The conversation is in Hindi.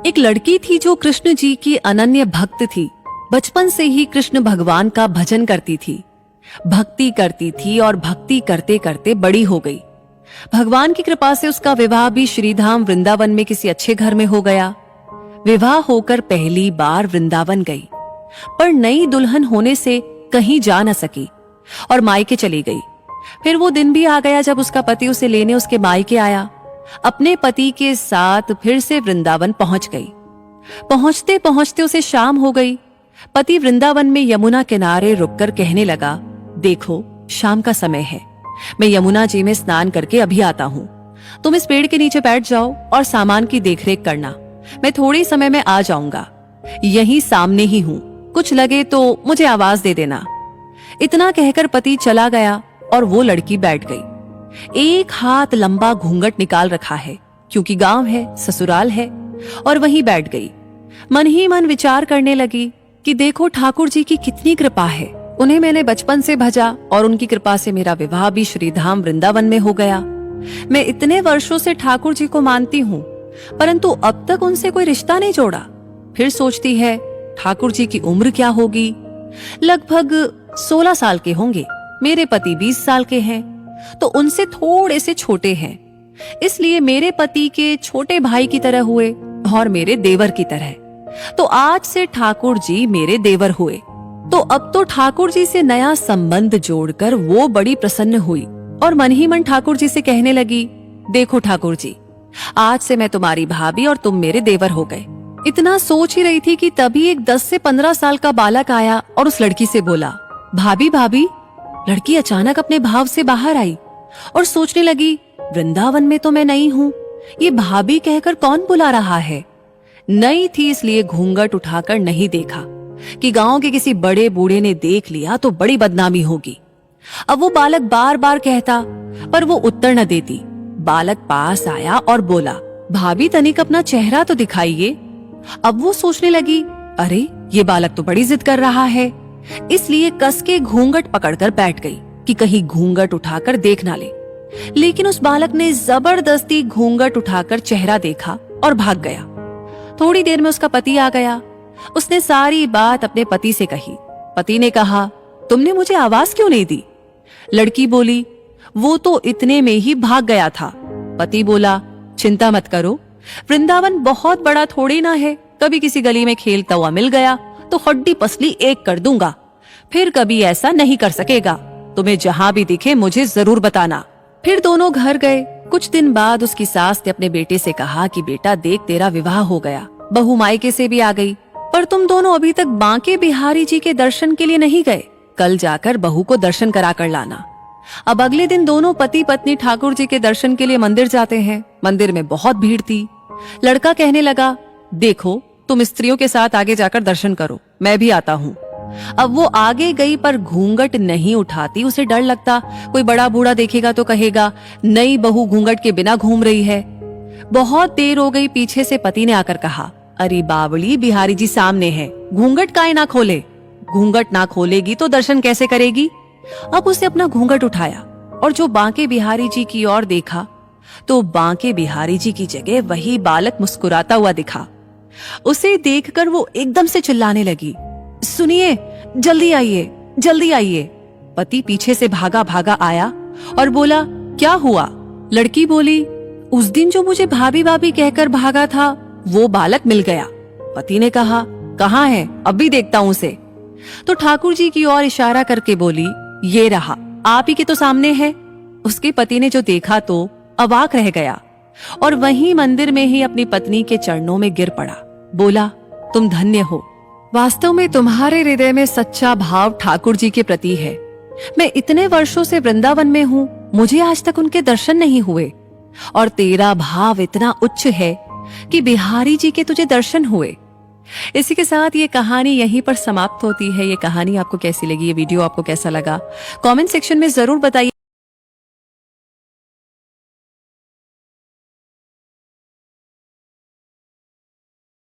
एक लड़की थी जो कृष्ण जी की अनन्य भक्त थी। बचपन से ही कृष्ण भगवान का भजन करती थी, भक्ति करती थी और भक्ति करते करते बड़ी हो गई। भगवान की कृपा से उसका विवाह भी श्रीधाम वृंदावन में किसी अच्छे घर में हो गया। विवाह होकर पहली बार वृंदावन गई, पर नई दुल्हन होने से कहीं जा न सकी और मायके चली गई। फिर वो दिन भी आ गया जब उसका पति उसे लेने उसके मायके आया। अपने पति के साथ फिर से वृंदावन पहुंच गई। पहुंचते पहुंचते उसे शाम हो गई। पति वृंदावन में यमुना किनारे रुककर कहने लगा, देखो शाम का समय है, मैं यमुना जी में स्नान करके अभी आता हूँ। तुम इस पेड़ के नीचे बैठ जाओ और सामान की देखरेख करना, मैं थोड़े समय में आ जाऊंगा। यहीं सामने ही हूँ, कुछ लगे तो मुझे आवाज दे देना। इतना कहकर पति चला गया और वो लड़की बैठ गई। एक हाथ लंबा घूंघट निकाल रखा है, क्योंकि गांव है, ससुराल है, और वहीं बैठ गई। मन ही मन विचार करने लगी कि देखो ठाकुर जी की कितनी कृपा है। उन्हें मैंने बचपन से भजा और उनकी कृपा से मेरा विवाह भी श्रीधाम वृंदावन में हो गया। मैं इतने वर्षों से ठाकुर जी को मानती हूँ, परंतु अब तक उनसे कोई रिश्ता नहीं जोड़ा। फिर सोचती है ठाकुर जी की उम्र क्या होगी। लगभग 16 साल के होंगे। मेरे पति 20 साल के हैं, तो उनसे थोड़े से छोटे हैं, इसलिए मेरे पति के छोटे भाई की तरह हुए और मेरे देवर की तरह। तो आज से ठाकुर जी मेरे देवर हुए। तो अब तो ठाकुर जी से नया संबंध जोड़कर वो बड़ी प्रसन्न हुई और मन ही मन ठाकुर जी से कहने लगी, देखो ठाकुर जी, आज से मैं तुम्हारी भाभी और तुम मेरे देवर हो गए। इतना सोच ही रही थी कि तभी एक 10 से 15 साल का बालक आया और उस लड़की से बोला, भाभी भाभी। लड़की अचानक अपने भाव से बाहर आई और सोचने लगी, वृंदावन में तो मैं नई हूँ, ये भाभी कहकर कौन बुला रहा है। नई थी इसलिए घूंघट उठाकर नहीं देखा कि गांव के किसी बड़े बूढ़े ने देख लिया तो बड़ी बदनामी होगी। अब वो बालक बार बार कहता, पर वो उत्तर न देती। बालक पास आया और बोला, भाभी तनिक अपना चेहरा तो दिखाइए। अब वो सोचने लगी, अरे ये बालक तो बड़ी जिद कर रहा है, इसलिए कस के घूंघट पकड़कर बैठ गई कि कहीं घूंघट उठाकर देख ना ले। लेकिन उस बालक ने जबरदस्ती घूंघट उठाकर चेहरा देखा और भाग गया। थोड़ी देर में उसका पति आ गया। उसने सारी बात अपने पति से कही। पति ने कहा, तुमने मुझे आवाज क्यों नहीं दी। लड़की बोली, वो तो इतने में ही भाग गया था। पति बोला, चिंता मत करो, वृंदावन बहुत बड़ा थोड़ी ना है, कभी किसी गली में खेलता हुआ मिल गया तो हड्डी पसली एक कर दूंगा, फिर कभी ऐसा नहीं कर सकेगा। तुम्हें जहां भी दिखे मुझे जरूर बताना। फिर दोनों घर गए। कुछ दिन बाद उसकी सास ने अपने बेटे से कहा कि बेटा देख, तेरा विवाह हो गया, बहू मायके से भी आ गई, पर तुम दोनों अभी तक बांके बिहारी जी के दर्शन के लिए नहीं गए। कल जाकर बहू को दर्शन करा कर लाना। अब अगले दिन दोनों पति पत्नी ठाकुर जी के दर्शन के लिए मंदिर जाते हैं। मंदिर में बहुत भीड़ थी। लड़का कहने लगा, देखो तुम स्त्रियों के साथ आगे जाकर दर्शन करो, मैं भी आता हूँ। अब वो आगे गई पर घूंघट नहीं उठाती। उसे डर लगता कोई बड़ा बूढ़ा देखेगा तो कहेगा, नई बहू घूंघट के बिना घूम रही है। बहुत देर हो गई। पीछे से पति ने आकर कहा, अरे बावली, बिहारी जी सामने है, घूंघट काहे ना खोले। घूंघट ना खोलेगी तो दर्शन कैसे करेगी। अब उसे अपना घूंघट उठाया और जो बांके बिहारी जी की ओर देखा तो बांके बिहारी जी की जगह वही बालक मुस्कुराता हुआ दिखा। उसे देखकर वो एकदम से चिल्लाने लगी, सुनिए, जल्दी आइए, जल्दी आइए। पति पीछे से भागा भागा आया और बोला, क्या हुआ। लड़की बोली, उस दिन जो मुझे भाभी भाभी कहकर भागा था वो बालक मिल गया। पति ने कहा, कहाँ है, अब भी देखता हूँ उसे। तो ठाकुर जी की ओर इशारा करके बोली, ये रहा, आप ही के तो सामने है। उसके पति ने जो देखा तो अवाक रह गया और वहीं मंदिर में ही अपनी पत्नी के चरणों में गिर पड़ा। बोला, तुम धन्य हो, वास्तव में तुम्हारे हृदय में सच्चा भाव ठाकुर जी के प्रति है। मैं इतने वर्षों से वृंदावन में हूँ, मुझे आज तक उनके दर्शन नहीं हुए, और तेरा भाव इतना उच्च है कि बिहारी जी के तुझे दर्शन हुए। इसी के साथ ये कहानी यहीं पर समाप्त होती है। ये कहानी आपको कैसी लगी, ये वीडियो आपको कैसा लगा, कमेंट सेक्शन में जरूर बताइए।